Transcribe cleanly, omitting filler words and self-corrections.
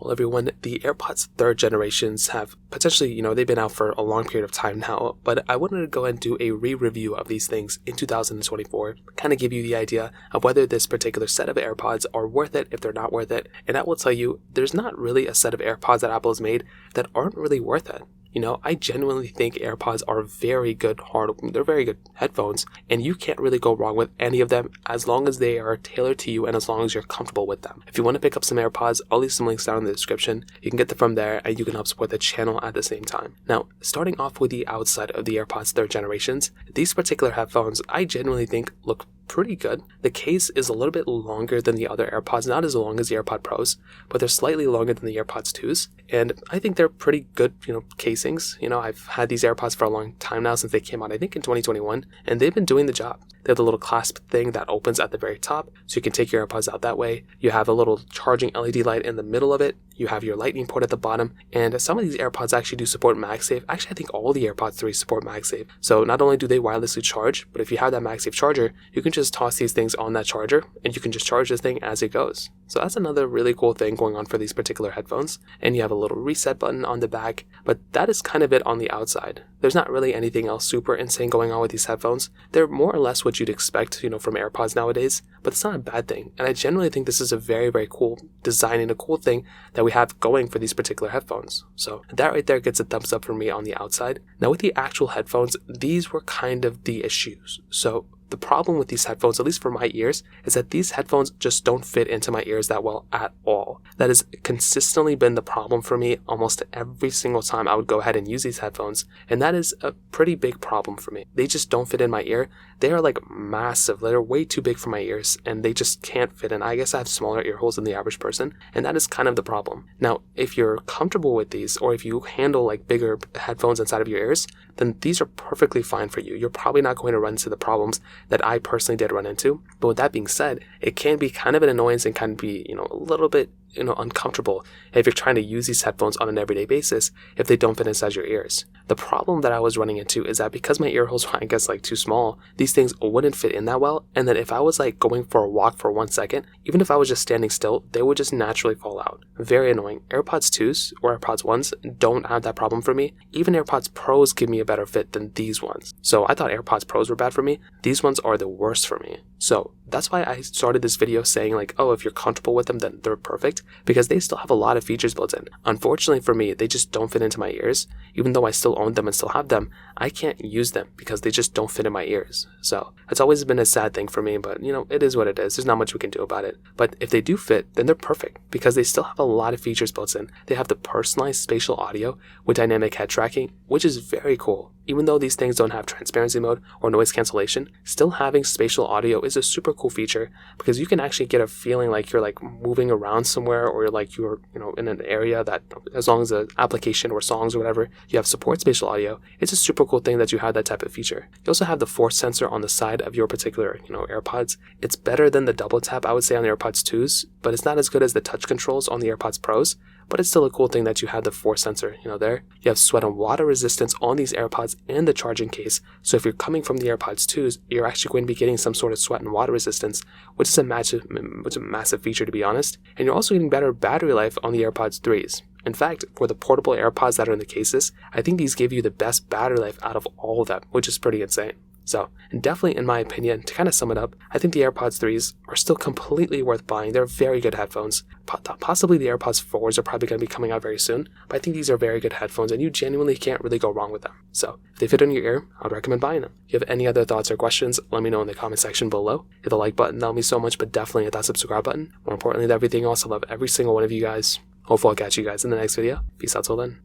Well, everyone, the AirPods 3rd generations have potentially, they've been out for a long period of time now, but I wanted to go ahead and do a re-review of these things in 2024, kind of give you the idea of whether this particular set of AirPods are worth it, if they're not worth it, and I will tell you, there's not really a set of AirPods that Apple has made that aren't really worth it. I genuinely think AirPods are they're very good headphones, and you can't really go wrong with any of them as long as they are tailored to you and as long as you're comfortable with them. If you want to pick up some AirPods, I'll leave some links down in the description. You can get them from there and you can help support the channel at the same time. Now, starting off with the outside of the AirPods 3rd generations, these particular headphones I genuinely think look pretty good. The case is a little bit longer than the other AirPods, not as long as the AirPod Pros, but they're slightly longer than the AirPods 2s, and I think they're pretty good, casings. I've had these AirPods for a long time now, since they came out, I think in 2021, and they've been doing the job. They have the little clasp thing that opens at the very top, so you can take your AirPods out that way. You have a little charging LED light in the middle of it. You have your lightning port at the bottom, and some of these AirPods actually do support MagSafe. Actually, I think all the AirPods 3 support MagSafe. So not only do they wirelessly charge, but if you have that MagSafe charger, you can just toss these things on that charger, and you can just charge this thing as it goes. So that's another really cool thing going on for these particular headphones. And you have a little reset button on the back, but that is kind of it on the outside. There's not really anything else super insane going on with these headphones. They're more or less what you'd expect, from AirPods nowadays, but it's not a bad thing. And I generally think this is a very, very cool design and a cool thing that we have going for these particular headphones. So that right there gets a thumbs up for me on the outside. Now with the actual headphones, these were kind of the issues. So the problem with these headphones, at least for my ears, is that these headphones just don't fit into my ears that well at all. That has consistently been the problem for me almost every single time I would go ahead and use these headphones, and that is a pretty big problem for me. They just don't fit in my ear. They are like massive. They're way too big for my ears, and they just can't fit in. I guess I have smaller ear holes than the average person, and that is kind of the problem. Now, if you're comfortable with these, or if you handle like bigger headphones inside of your ears, then these are perfectly fine for you. You're probably not going to run into the problems that I personally did run into. But with that being said, it can be kind of an annoyance and can be, a little bit, uncomfortable if you're trying to use these headphones on an everyday basis if they don't fit inside your ears. The problem that I was running into is that because my ear holes were, I guess, like too small, these things wouldn't fit in that well, and that if I was like going for a walk for 1 second, even if I was just standing still, they would just naturally fall out. Very annoying. AirPods 2s or AirPods 1s don't have that problem for me. Even AirPods Pros give me a better fit than these ones. So I thought AirPods Pros were bad for me. These ones are the worst for me. So that's why I started this video saying like, oh, if you're comfortable with them, then they're perfect, because they still have a lot of features built in. Unfortunately for me, they just don't fit into my ears. Even though I still own them and still have them, I can't use them because they just don't fit in my ears. So it's always been a sad thing for me, but it is what it is. There's not much we can do about it. But if they do fit, then they're perfect because they still have a lot of features built in. They have the personalized spatial audio with dynamic head tracking, which is very cool. Even though these things don't have transparency mode or noise cancellation, still having spatial audio is a super cool feature because you can actually get a feeling like you're like moving around somewhere, or you're in an area that, as long as the application or songs or whatever you have support spatial audio, it's a super cool thing that you have that type of feature. You also have the force sensor on the side of your particular AirPods. It's better than the double tap, I would say, on the AirPods 2s, but it's not as good as the touch controls on the AirPods Pros. But it's still a cool thing that you have the force sensor, there. You have sweat and water resistance on these AirPods and the charging case. So if you're coming from the AirPods 2s, you're actually going to be getting some sort of sweat and water resistance, which is a massive feature, to be honest. And you're also getting better battery life on the AirPods 3s. In fact, for the portable AirPods that are in the cases, I think these give you the best battery life out of all of them, which is pretty insane. So, and definitely in my opinion, to kind of sum it up, I think the AirPods 3s are still completely worth buying. They're very good headphones. Possibly the AirPods 4s are probably going to be coming out very soon, but I think these are very good headphones and you genuinely can't really go wrong with them. So, if they fit in your ear, I'd recommend buying them. If you have any other thoughts or questions, let me know in the comment section below. Hit the like button, that'll mean so much, but definitely hit that subscribe button. More importantly than everything else, I love every single one of you guys. Hopefully I'll catch you guys in the next video. Peace out till then.